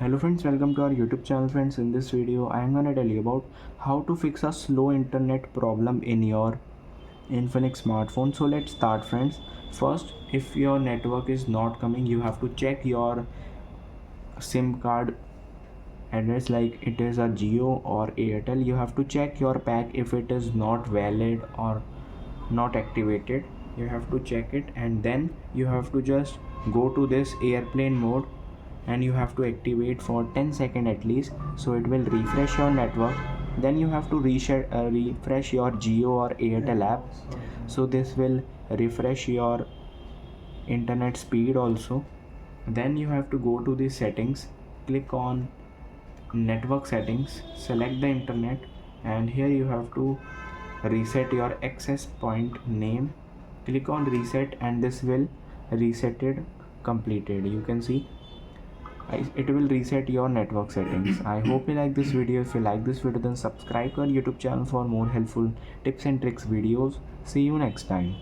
Hello friends, welcome to our YouTube channel friends. In this video I am gonna tell you about how to fix a slow internet problem in your Infinix smartphone. So let's start friends. First, if your network is not coming, you have to check your SIM card address, like it is a Jio or Airtel. You have to check your pack if it is not valid or not activated. You have to check it, and then you have to just go to this airplane mode and you have to activate for 10 seconds at least, so it will refresh your network. Then you have to refresh your Jio or Airtel app, so this will refresh your internet speed also. Then you have to go to the settings, click on network settings, select the internet, and here you have to reset your access point name. Click on reset and this will reset it completed. You can see it will reset your network settings. I hope you like this video. If you like this video, then subscribe to our YouTube channel for more helpful tips and tricks videos. See you next time.